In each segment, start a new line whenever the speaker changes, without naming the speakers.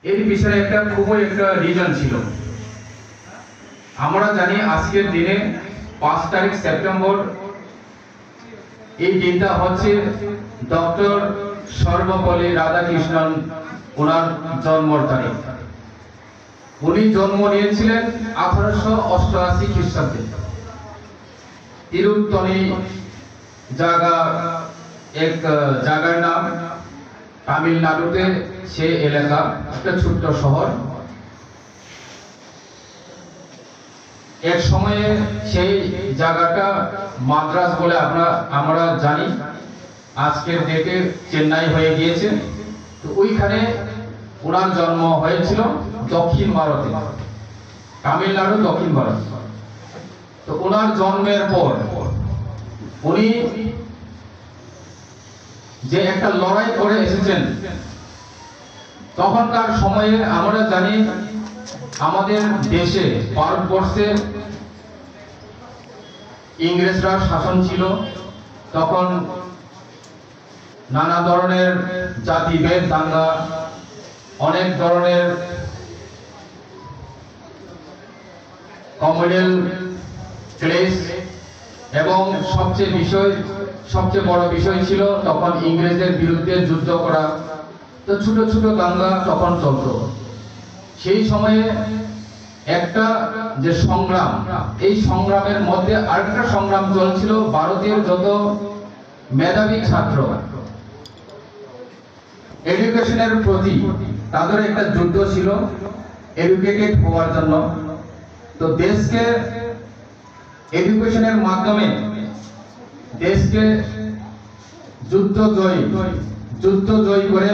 এর পিছনে খুবই একটা রিজন ছিল। আমরা জানি আজকের দিনে 5 তারিখ সেপ্টেম্বর, এই দিনটা হচ্ছে ডক্টর সর্বপল্লী রাধাকৃষ্ণন ওনার জন্মর তারিখ। উনি জন্ম নিয়েছিলেন 1888 খ্রিস্টাব্দে তিরুত্তনি এক জায়গার নাম, তামিলনাড়ুতে সে এলাকা, একটা ছোট্ট শহর। এক সময়ে সেই জায়গাটা মাদ্রাজ বলে আমরা জানি, আজকের ডেটে চেন্নাই হয়ে গিয়েছে। তো ওইখানে ওনার জন্ম হয়েছিল দক্ষিণ ভারতে, তামিলনাড়ু দক্ষিণ ভারত। তো ওনার জন্মের পর উনি যে একটা লড়াই করে এসেছেন, তখনকার সময়ে আমরা জানি আমাদের দেশে, ভারতবর্ষে ইংরেজরা শাসন ছিল। তখন নানা ধরনের জাতিভেদ দাঙ্গা, অনেক ধরনের কমনওয়েলথ ক্লেশ, এবং সবচেয়ে বড় বিষয় ছিল তখন ইংরেজদের বিরুদ্ধে যুদ্ধ করা। তো ছোট ছোট দাঙ্গা তখন চলত। সেই সময়ে একটা যে সংগ্রাম, এই সংগ্রামের মধ্যে আরেকটা সংগ্রাম চলছিল ভারতের যত মেধাবী ছাত্র, এডুকেশনের প্রতি তাদের একটা যুদ্ধ ছিল, এডুকেটেড হওয়ার জন্য। তো দেশকে এডুকেশনের মাধ্যমে দেশকে যুদ্ধ জয়ী করে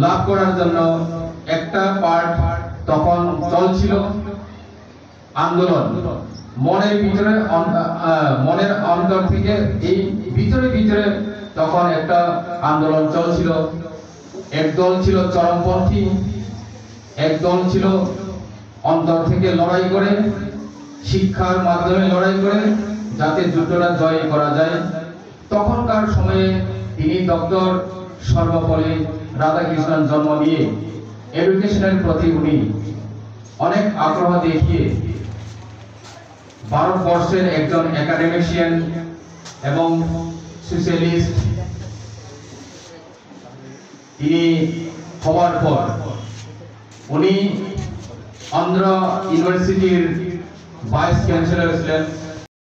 লাভ করার জন্য একটা পার্ট তখন চলছিল আন্দোলন। মনের অন্তর থেকে এই ভিতরে তখন একটা আন্দোলন চলছিল। একদল ছিল চরমপন্থী, একদল ছিল অন্তর থেকে লড়াই করে, শিক্ষার মাধ্যমে লড়াই করে যাতে যুদ্ধটা জয় করা যায়। তখনকার সময়ে তিনি ডক্টর সর্বপল্লী রাধাকৃষ্ণন জন্ম নিয়ে এডুকেশনের প্রতি উনি অনেক আগ্রহ দেখিয়ে ভারতবর্ষের একজন একাডেমিশিয়ান এবং সোশ্যালিস্ট তিনি হওয়ার পর উনি অন্ধ্র ইউনিভার্সিটির ভাইস চ্যান্সেলর ছিলেন।